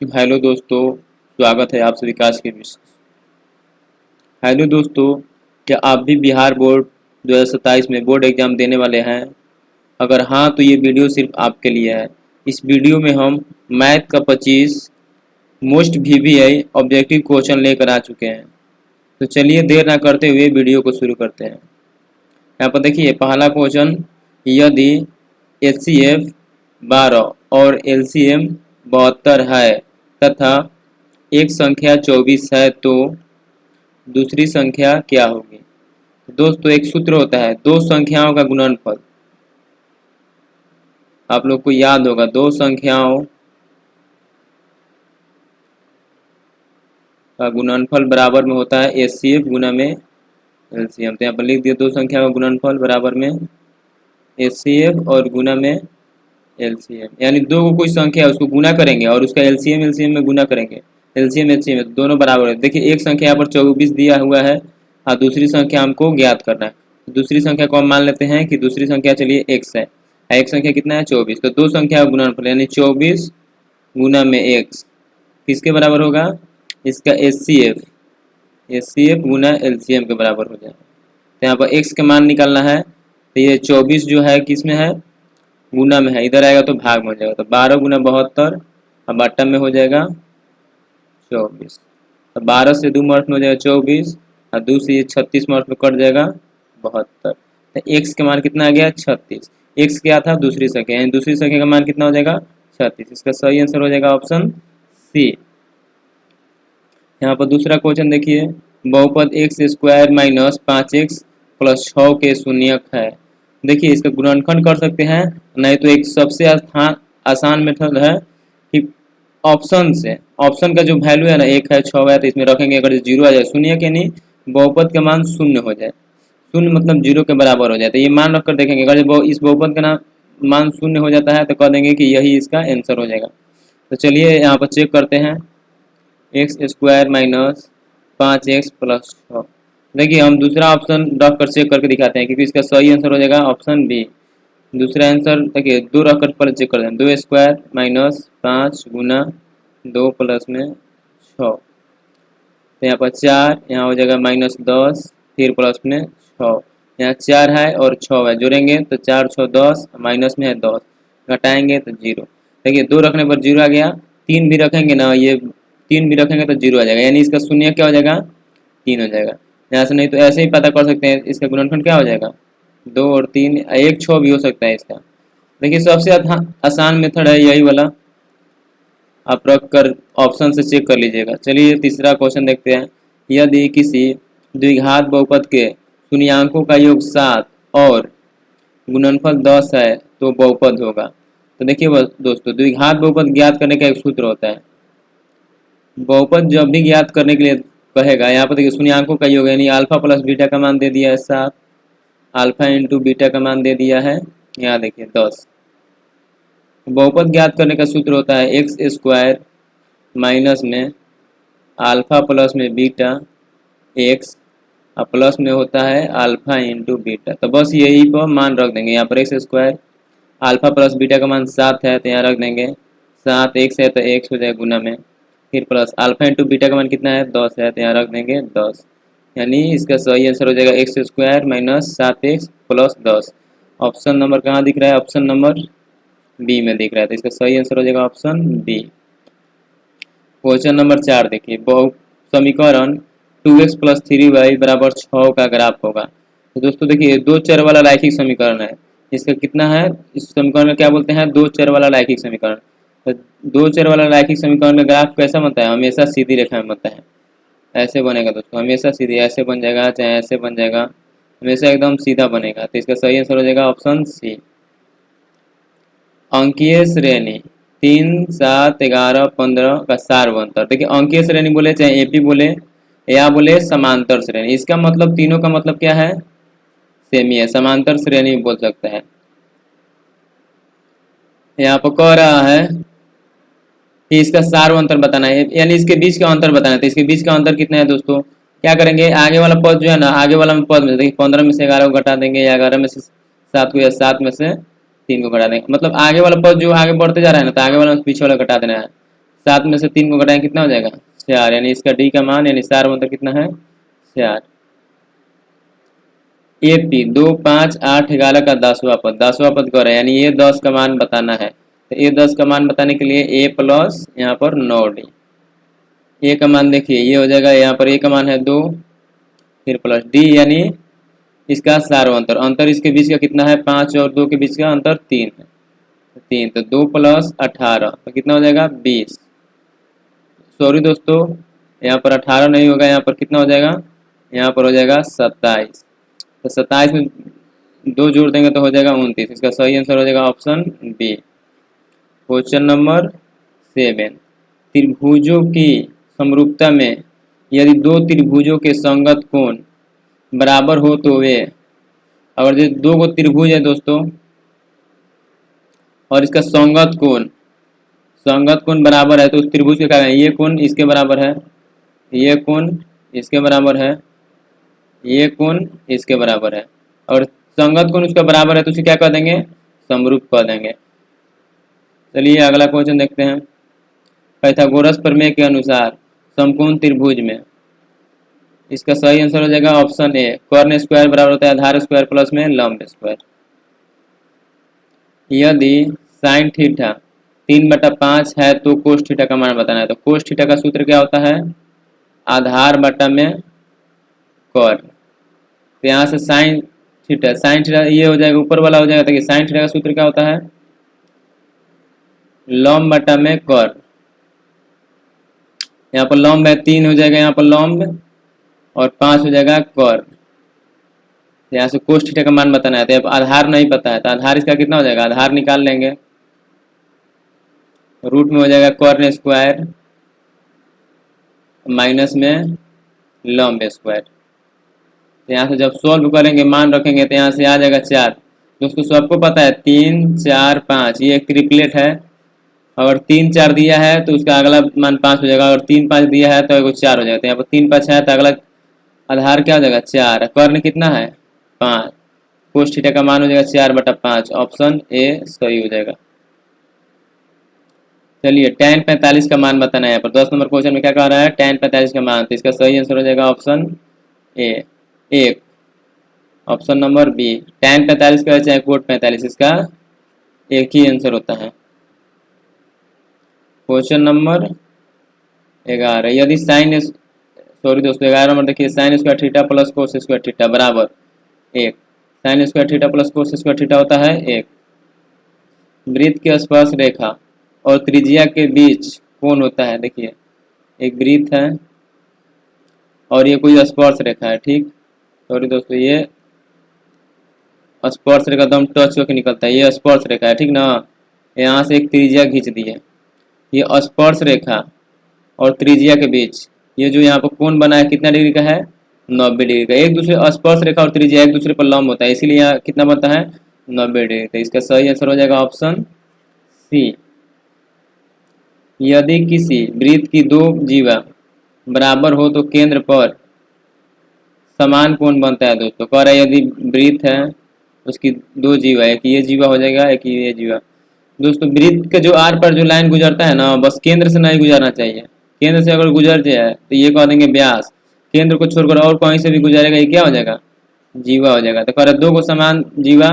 Hello दोस्तों, स्वागत है आपसे विकास के विषय। हेलो दोस्तों, क्या आप भी बिहार बोर्ड 2027 में बोर्ड एग्जाम देने वाले हैं? अगर हाँ तो ये वीडियो सिर्फ आपके लिए है। इस वीडियो में हम मैथ का 25 मोस्ट वीवीआई ऑब्जेक्टिव क्वेश्चन लेकर आ चुके हैं। तो चलिए देर ना करते हुए वीडियो को शुरू करते हैं। यहाँ पर देखिए पहला क्वेश्चन, यदि एचसीएफ 12 और एलसीएम 72 है तथा एक संख्या 24 है तो दूसरी संख्या क्या होगी? दोस्तों एक सूत्र होता है दो संख्याओं का गुणनफल। आप लोग को याद होगा दो संख्याओं का गुणनफल बराबर में होता है एचसीएफ गुना में एलसीएम। तो यहाँ पर लिख दिया दो संख्या का गुणनफल बराबर में एचसीएफ और गुना में एलसीएम, यानी दो को कोई संख्या है उसको गुना करेंगे और उसका एलसीएम एलसीएम में गुना करेंगे। एलसीएम एलसीएम में दोनों बराबर है। देखिए एक संख्या यहाँ पर 24 दिया हुआ है और दूसरी संख्या हमको ज्ञात करना है। तो दूसरी संख्या को हम मान लेते हैं कि दूसरी संख्या चलिए एक्स है। एक संख्या कितना है 24, तो दो संख्या का गुणनफल यानी 24 गुना में एक्स किसके बराबर होगा? इसका एचसीएफ गुना एलसीएम के बराबर हो जाएगा। तो यहाँ पर एक्स का मान निकालना है, तो ये 24 जो है किस में है? गुना में है, इधर आएगा तो भाग में हो जाएगा। तो 12 गुना 72 और बट्टा में हो जाएगा 24। तो 12 से 2 मर्थ में हो जाएगा 24 और 2 से 36 मर्थ में कट जाएगा 72। तो एक्स का मान कितना आ गया? 36। एक्स क्या था? दूसरी संख्या, यानी दूसरी संख्या का मान कितना हो जाएगा? 36। इसका सही आंसर हो जाएगा ऑप्शन सी। यहाँ पर दूसरा क्वेश्चन देखिए, बहुपद x square minus 5x plus 6 के शून्यक है। देखिए इसका गुणनखंड कर सकते हैं, नहीं तो एक सबसे आसान मेथड है कि ऑप्शन से, ऑप्शन का जो वैल्यू है ना 1 है 6 है तो इसमें रखेंगे, अगर 0 आ जाए शून्य के नहीं बहुपद का मान शून्य हो जाए, शून्य मतलब 0 के बराबर हो जाए, तो ये मान रखकर देखेंगे अगर इस बहुपद का मान शून्य हो जाता है तो कह देंगे कि यही इसका आंसर हो जाएगा। तो चलिए यहाँ पर चेक करते हैं, x square minus 5x plus 6। देखिए हम दूसरा ऑप्शन रख कर चेक करके दिखाते हैं क्योंकि इसका सही आंसर हो जाएगा ऑप्शन बी। दूसरा आंसर देखिए 2 रख कर पहले चेक कर दें, 2 स्क्वायर माइनस 5 गुना 2 प्लस में 6, तो यहाँ पर 4, यहाँ हो जाएगा -10 फिर प्लस में 6, यहाँ 4 है और 6 है, जोड़ेंगे तो 4 6 10, माइनस में है 10, घटाएंगे तो 0। देखिए 2 रखने पर 0 आ गया, 3 भी रखेंगे ना, ये 3 भी रखेंगे तो 0 आ जाएगा, यानी इसका शून्य क्या हो जाएगा? 3 हो जाएगा। यहाँ से नहीं तो ऐसे ही पता कर सकते हैं इसका गुणनखंड क्या हो जाएगा? 2 और 3, 1 6 भी हो सकता है इसका। देखिए सबसे आसान मेथड है यही वाला, आप रख कर ऑप्शन से चेक कर लीजिएगा। चलिए तीसरा क्वेश्चन देखते हैं, यदि किसी द्विघात बहुपद के शून्यांकों का योग 7 और गुणनफल 10 है तो बहुपद होगा। तो देखिए दोस्तों द्विघात बहुपद ज्ञात करने का एक सूत्र होता है, बहुपद जब भी ज्ञात करने के लिए कहेगा, यहाँ पर देखिए शून्यांकों का योग यानी अल्फा प्लस बीटा का मान दे दिया है 7, अल्फा इंटू बीटा का मान दे दिया है यहाँ देखिए 10। बहुपद ज्ञात करने का सूत्र होता है एक्स स्क्वायर माइनस में अल्फा प्लस में बीटा एक्स और प्लस में होता है अल्फा इंटू बीटा। तो बस यही पर मान रख देंगे, यहाँ पर x square alpha plus beta का मान 7 है तो यहाँ रख देंगे 7, एक्स है तो एक्स हो जाए गुना में, फिर प्लस अल्फा इंटू बीटा का मान कितना है 10 है तो यहाँ रख देंगे 10, यानी इसका सही आंसर हो जाएगा x square minus 7x plus 10। Option number कहाँ दिख रहा है? ऑप्शन नंबर बी में दिख रहा है, तो इसका सही आंसर हो जाएगा ऑप्शन बी। क्वेश्चन नंबर 4 देखिए, बहु समीकरण 2x प्लस 3y बराबर 6 का ग्राफ होगा। तो दोस्तों देखिए दो चर वाला रैखिक समीकरण है, इसका कितना है? इस समीकरण में क्या बोलते हैं? दो चर वाला रैखिक समीकरण। तो दो चर वाला रैखिक समीकरण का ग्राफ कैसा बनता है? हमेशा सीधी रेखा में बनता है, ऐसे बनेगा दोस्तों, हमेशा सीधी, ऐसे बन जाएगा चाहे ऐसे बन जाएगा, हमेशा एकदम सीधा बनेगा। तो इसका सही आंसर हो जाएगा ऑप्शन सी। अंकीय श्रेणी 3 7 11 15 का सारवंतर। देखिए अंकीय श्रेणी बोले चाहे एपी बोले या बोले समांतर श्रेणी, इसका मतलब तीनों का मतलब क्या है? सेम ही है, समांतर श्रेणी बोल सकता है। यहाँ पर कह रहा है कि इसका सारवंतर बताना है, यानी इसके बीच का अंतर बताना है। तो इसके बीच का अंतर कितना है दोस्तों? क्या करेंगे, आगे वाला पद जो है ना, आगे वाला पद में देखिए 15 में से 11 को घटा देंगे या 11 में से 7 को या 7 में से 3 को घटा देंगे, मतलब आगे वाला पद जो आगे बढ़ते जा रहा है ना तो आगे वाला पीछे वाला घटा देना है। 7 में से 3 को घटाएं कितना हो जाएगा 4, यानी इसका डी का मान यानी सार मतलब कितना है 4। AP 2, 5, 8, 11 का 10वां पद, 10वां पद कर है यानी ये 10 का मान बताना है। तो ये 10 का मान बताने के लिए A प्लस यहाँ पर 9D। ए का मान देखिए ये हो जाएगा, यहाँ पर ए का मान है 2, फिर प्लस डी यानी इसका सार्वंतर, अंतर इसके बीच का कितना है 5 और 2 के बीच का अंतर 3 है, 3 तो 2 प्लस 18 तो कितना हो जाएगा 20। सॉरी दोस्तों यहाँ पर 18 नहीं होगा, यहाँ पर कितना हो जाएगा, यहाँ पर हो जाएगा 27। तो 27 में 2 जोड़ देंगे तो हो जाएगा 29। इसका सही आंसर हो जाएगा ऑप्शन बी। क्वेश्चन नंबर 7, त्रिभुजों की समरूपता में यदि 2 त्रिभुजों के संगत कोण बराबर हो तो वे, अगर जो 2 को त्रिभुज है दोस्तों और इसका संगत कोण बराबर है तो उस त्रिभुज के क्या है, ये कोण इसके बराबर है, ये कोण इसके बराबर है, ये कोण इसके बराबर है और संगत कोण उसका बराबर है तो उसे क्या कर देंगे समरूप कर देंगे। चलिए अगला क्वेश्चन देखते हैं। पाइथागोरस प्रमेय के अनुसार समकोण त्रिभुज में, इसका सही आंसर हो जाएगा ऑप्शन ए, कर्ण स्क्वायर बराबर होता है आधार स्क्वायर प्लस में लंब स्क्वायर। यदि साइन थीटा 3/5 है तो कोस थीटा का मान बताना है। तो कोस थीटा का सूत्र क्या होता है, आधार बटा में कर्ण। तो यहाँ से साइन थीटा ये हो जाएगा ऊपर वाला हो जाएगा, देखिए साइन थीटा का सूत्र क्या होता है लंब बटा में कर्ण। यहाँ पर लंब है 3 हो जाएगा, यहाँ पर लंब और 5 हो जाएगा कर्ण। यहाँ से कोस थीटा का मान बताना है। तो अब आधार नहीं पता है तो आधार इसका कितना हो जाएगा, आधार निकाल लेंगे, रूट में हो जाएगा कर्ण स्क्वायर माइनस में लंब स्क्वायर। तो यहाँ से जब सॉल्व करेंगे मान रखेंगे तो यहाँ से आ जाएगा 4। दोस्तों सबको पता है 3, 4, 5 ये एक ट्रिपलेट है, अगर 3, 4 दिया है तो उसका अगला मान 5 हो जाएगा, अगर 3, 5 दिया है तो एगो 4 हो जाएगा। तो यहाँ पर 3, 5 है तो अगला आधार क्या हो जाएगा 4, कर्ण कितना है 5, कोस थीटा का मान हो जाएगा 4/5, ऑप्शन ए सही हो जाएगा। चलिए tan 45 का मान बताना है। यहाँ पर 10 नंबर क्वेश्चन में क्या कह रहा है tan 45 का मान, तो इसका सही आंसर हो जाएगा option A 1, option number B tan 45 का चाहे कोट 45 इसका एक ही आंसर होता है। क्वेश्चन नंबर 11, यदि साइन सॉरी दोस्तों 11 नंबर देखिए, sine square theta plus cos square theta बराबर 1, sine square theta plus cos square theta होता है 1। वृत्त की स्पर्श रेखा और त्रिज्या के बीच कोण होता है, देखिए एक वृत्त है और ये कोई स्पर्श रेखा है, ठीक सॉरी दोस्तों ये स्पर्श रेखा एकदम टच होकर निकलता है, ये स्पर्श रेखा है ठीक ना। यहाँ से एक त्रिज्या खींच दी है, ये स्पर्श रेखा और त्रिज्या के बीच ये जो यहाँ पर कोण बना है कितना डिग्री का है 90 डिग्री का। एक दूसरे स्पर्श रेखा और त्रिज्या एक दूसरे पर लंब होता है, इसीलिए यहाँ कितना बनता है 90 डिग्री। तो इसका सही आंसर हो जाएगा ऑप्शन सी। यदि किसी वृत्त की 2 जीवा बराबर हो तो केंद्र पर समान कोण बनता है। दोस्तों कह रहा है यदि वृत्त है उसकी 2 जीवा, एक ये जीवा हो जाएगा एक ये जीवा। दोस्तों वृत्त के जो आर पर जो लाइन गुजरता है ना, बस केंद्र से नहीं गुजरना चाहिए, केंद्र से अगर गुजर जाए तो ये कह देंगे व्यास, केंद्र को छोड़कर और कहीं से भी गुजरेगा ये क्या हो जाएगा जीवा हो जाएगा। तो कह रहा है 2 को समान जीवा,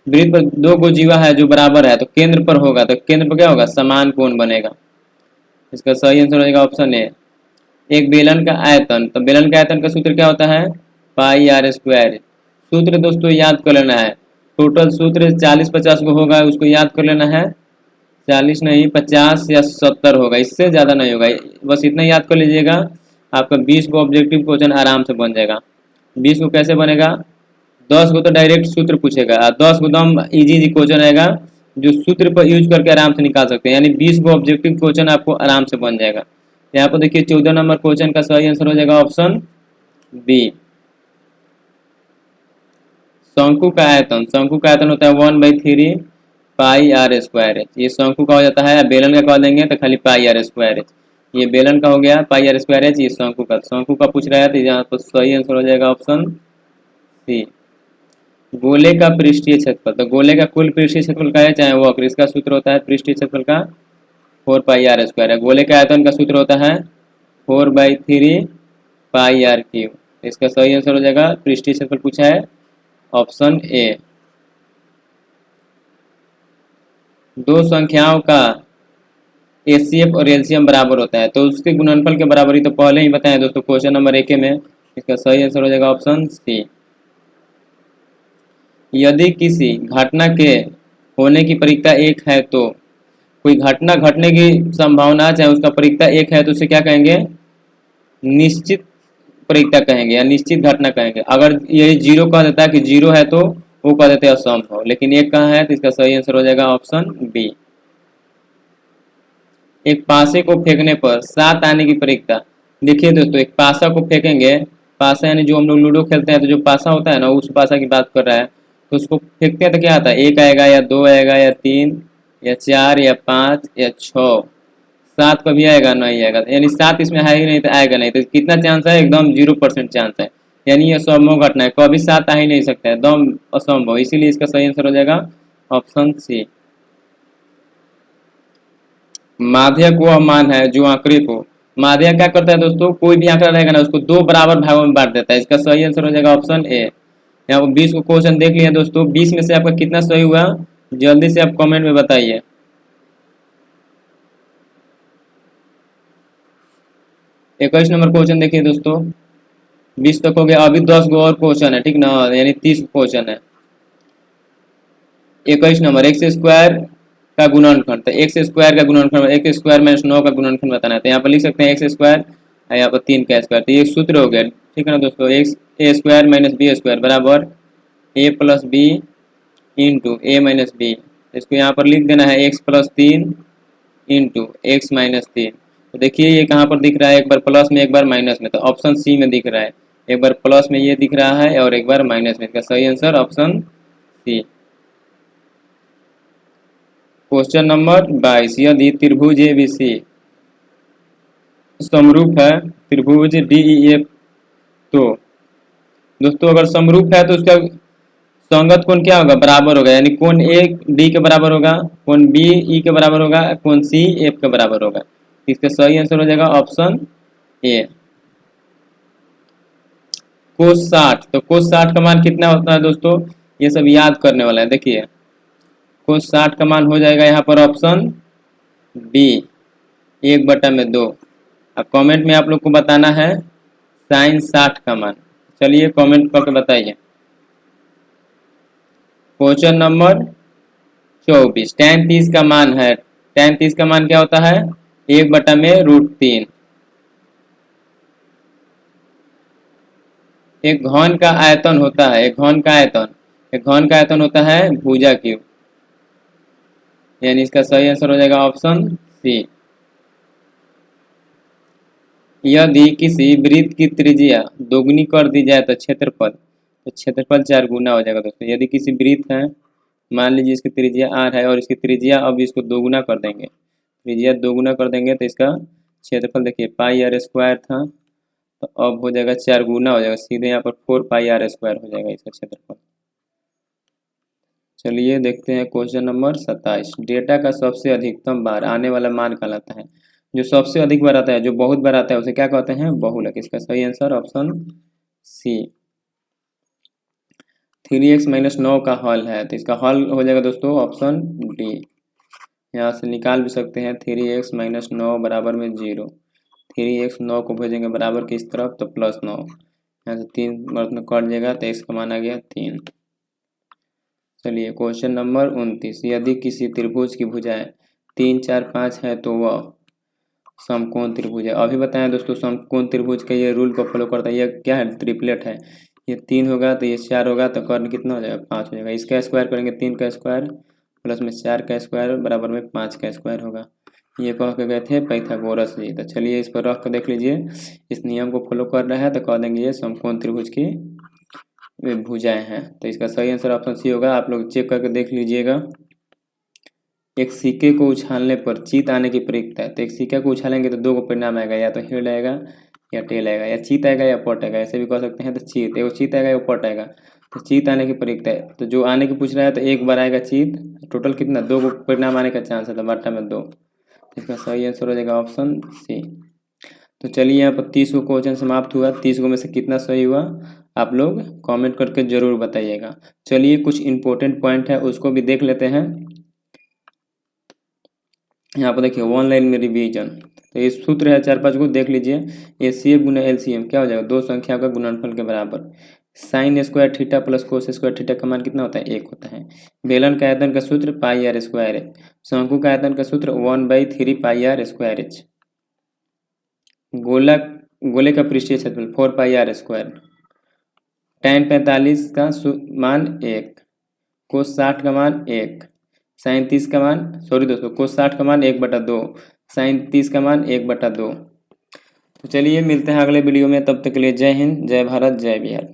वृत्त पर 2 को जीवा है जो बराबर है तो केंद्र पर होगा, तो केंद्र पर क्या होगा समान कोण बनेगा। इसका सही आंसर हो जाएगा ऑप्शन ए। एक बेलन का आयतन, तो बेलन के आयतन का सूत्र क्या होता है पाई आर स्क्वायर। सूत्र दोस्तों याद कर लेना है, टोटल सूत्र 40-50 को होगा, उसको याद कर लेना है, 40 नहीं 50 या 70 होगा, इससे ज़्यादा नहीं होगा, बस इतना याद कर लीजिएगा। आपका 20 को ऑब्जेक्टिव क्वेश्चन आराम से बन जाएगा। 20 को कैसे बनेगा, 10 को तो डायरेक्ट सूत्र पूछेगा और 10 को एकदम इजी क्वेश्चन आएगा जो सूत्र पर यूज करके आराम से निकाल सकते हैं, यानी 20 को ऑब्जेक्टिव क्वेश्चन आपको आराम से बन जाएगा। यहाँ पर देखिए 14 नंबर क्वेश्चन का सही आंसर हो जाएगा ऑप्शन बी। शंकु का आयतन होता है 1/3 पाई आर स्क्वायर एच, ये शंकु का हो जाता है। बेलन का कह देंगे तो खाली पाई आर स्क्वायर एच, ये बेलन का हो गया पाई आर स्क्वायर एच, ये शंकु का पूछ रहा है तो यहाँ पर सही आंसर हो जाएगा ऑप्शन सी। गोले का पृष्ठीय क्षेत्रफल, तो गोले का कुल पृष्ठीय क्षेत्रफल का है चाहे वक्र, इसका सूत्र होता है पृष्ठीय क्षेत्रफल का 4πr²। है गोले के आयतन का सूत्र होता है 4/3πr³। इसका सही आंसर हो जाएगा, पृष्ठीय क्षेत्रफल पूछा है, ऑप्शन ए। दो संख्याओं का एचसीएफ और एलसीएम बराबर होता है तो उसके गुणनफल के बराबरी तो पहले ही बताए दोस्तों क्वेश्चन नंबर 1 में। इसका सही आंसर हो जाएगा ऑप्शन सी। यदि किसी घटना के होने की परिकता 1 है तो कोई घटना घटने की संभावना चाहे उसका परिकता 1 है तो उसे क्या कहेंगे, निश्चित परिकता कहेंगे या निश्चित घटना कहेंगे। अगर ये 0 कह देता है कि 0 है तो वो कह देते हैं असंभव, लेकिन 1 कहाँ है तो इसका सही आंसर हो जाएगा ऑप्शन बी। एक पासे को फेंकने पर 7 आने की परिकता। देखिए दोस्तों, एक पासा को फेंकेंगे, पासा यानी जो हम लोग लूडो खेलते हैं तो जो पासा होता है ना, उस पासा की बात कर रहा है। तो उसको फेंकते हैं तो क्या आता है, 1 आएगा या 2 आएगा या 3 या 4 या 5 या 6, 7 कभी आएगा नहीं आएगा, यानी 7 इसमें है ही नहीं तो आएगा नहीं। तो कितना चांस है, एकदम 0% चांस है, यानी यह असंभव घटना है, कभी 7 आ ही नहीं सकता है, एकदम असंभव। इसीलिए इसका सही आंसर हो जाएगा ऑप्शन सी। माध्यक वह मान है जो आंकड़े को, माध्यक क्या करता है दोस्तों, कोई भी आंकड़ा रहेगा ना उसको 2 बराबर भागों में बांट देता है। इसका सही आंसर हो जाएगा ऑप्शन ए। यहाँ 20 को क्वेश्चन देख लिया दोस्तों, 20 में से आपका कितना सही हुआ जल्दी से आप कमेंट में बताइए। 21 नंबर क्वेश्चन देखिए दोस्तों, 20 तक हो गया, अभी 10 गो और क्वेश्चन है, ठीक ना, यानी 30 क्वेश्चन है। 21 नंबर, एक्स स्क्वायर का गुणनखंड, तो एक्स स्क्वायर का गुणनखंड, एक्स स्क्वायर माइनस 9 का गुणनखंड बताना है। तो यहाँ पर लिख सकते हैं एक्स स्क्वायर, यहाँ पर 3 का स्क्वायर, तो ये सूत्र हो गया, ठीक है ना दोस्तों, एक्स ए स्क्वायर माइनस बी स्क्वायर बराबर ए प्लस बी इंटू ए माइनस बी। इसको यहाँ पर लिख देना है x plus 3 into x minus 3। तो देखिए ये कहाँ पर दिख रहा है, एक बार प्लस में एक बार माइनस में, तो ऑप्शन सी में दिख रहा है, एक बार प्लस में ये दिख रहा है और एक बार माइनस में। इसका सही answer option C. Question number 22, यदि त्रिभुज एबीसी समरूप है त्रिभुज डीईएफ, तो दोस्तों अगर समरूप है तो उसका संगत कोण क्या होगा, बराबर होगा, यानी कोण ए डी के बराबर होगा, कोण बी ई के बराबर होगा, कोण सी एफ के बराबर होगा। इसका सही आंसर हो जाएगा ऑप्शन ए। कोस 60, तो कोस 60 का मान कितना होता है दोस्तों, ये सब याद करने वाला है। देखिए कोस 60 का मान हो जाएगा यहाँ पर ऑप्शन बी, 1/2। अब कमेंट में आप लोग को बताना है साइन 60 का मान, चलिए कमेंट करके बताइए। क्वेश्चन नंबर 24, tan 30 का मान है, tan 30 का मान क्या होता है, 1/√3। एक घन का आयतन होता है, एक घन का आयतन होता है भुजा क्यूब, यानी इसका सही आंसर हो जाएगा ऑप्शन सी। यदि किसी वृत्त की त्रिज्या दोगुनी कर दी जाए तो क्षेत्रफल 4 गुना हो जाएगा दोस्तों। यदि किसी वृत्त है, मान लीजिए इसकी त्रिज्या r है और इसकी त्रिज्या अब इसको दोगुना कर देंगे, त्रिज्या दोगुना कर देंगे तो इसका क्षेत्रफल देखिए πr² था, तो अब हो जाएगा 4 गुना हो जाएगा, सीधे यहाँ पर 4πr² हो जाएगा इसका क्षेत्रफल। चलिए देखते हैं क्वेश्चन नंबर 27, डेटा का सबसे अधिकतम बार आने वाला मान कहलाता है। जो सबसे अधिक बार आता है, जो बहुत बार आता है उसे क्या कहते हैं, बहुलक। इसका सही आंसर ऑप्शन सी। 3x - 9 का हल है, तो इसका हल हो जाएगा दोस्तों ऑप्शन डी। यहाँ से निकाल भी सकते हैं 3x - 9 बराबर में 0, 3x 9 को भेजेंगे बराबर की इस तरफ तो +9, यहाँ से 3 वर्ग में कट जाएगा तो x का मान आ गया 3। चलिए क्वेश्चन नंबर 29, यदि किसी त्रिभुज की भुजाएं 3, 4, 5 है तो वह समकोण त्रिभुज है। अभी बताएं दोस्तों, समकोण त्रिभुज का ये रूल को फॉलो करता है। ये क्या है, ट्रिपलेट है, ये 3 होगा तो ये 4 होगा तो कर्ण कितना हो जाएगा, 5 हो जाएगा। इसका स्क्वायर करेंगे 3 का स्क्वायर प्लस में 4 का स्क्वायर बराबर में 5 का स्क्वायर होगा। ये कह के गए थे पाइथागोरस जी। तो चलिए इस पर रख कर देख लीजिए, इस नियम को फॉलो कर रहा है तो कह देंगे ये समकोण त्रिभुज की भुजाएं हैं। तो इसका सही आंसर ऑप्शन सी होगा। आप लोग चेक करके देख लीजिएगा। एक सिक्के को उछालने पर चीत आने की प्रक्रिया है, तो एक सिक्के को उछालेंगे तो 2 को परिणाम आएगा, या तो हेड आएगा या टेल आएगा, या चीत आएगा या पट आएगा, ऐसे भी कह सकते हैं। तो चीत, एगो चीत आएगा एगो पट आएगा, तो चीत आने की प्रक्रिया है, तो जो आने की पूछ रहा है तो एक बार आएगा चीत, टोटल कितना 2 को परिणाम आने का चांस है, तो बट्टा में 2, इसका सही आंसर हो जाएगा ऑप्शन सी। तो चलिए यहाँ पर 30 को क्वेश्चन समाप्त हुआ। 30 को में से कितना सही हुआ आप लोग कमेंट करके जरूर बताइएगा। चलिए कुछ इंपॉर्टेंट पॉइंट है उसको भी देख लेते हैं। यहाँ पर देखिए 1 लाइन में रिवीजन। तो ये सूत्र है 4-5 को देख लीजिए। एचसीएफ गुना एलसीएम क्या हो जाएगा, दो संख्या का गुणनफल के बराबर। Sine square theta plus cos square theta का मान कितना होता है, 1 होता है। बेलन का आयतन का सूत्र पाई आर स्क्वायर है। शंकु का आयतन का सूत्र 1/3 पाई आर स्क्वायर एच। गोले का पृष्ठीय क्षेत्रफल 4 पाई आर स्क्वायर। tan 45 का मान 1, कोस 60 का मान 1, साइन 30 का मान कोस 60 का मान 1/2, साइन 30 का मान 1/2। तो चलिए मिलते हैं अगले वीडियो में, तब तक के लिए जय हिंद, जय भारत, जय बिहार।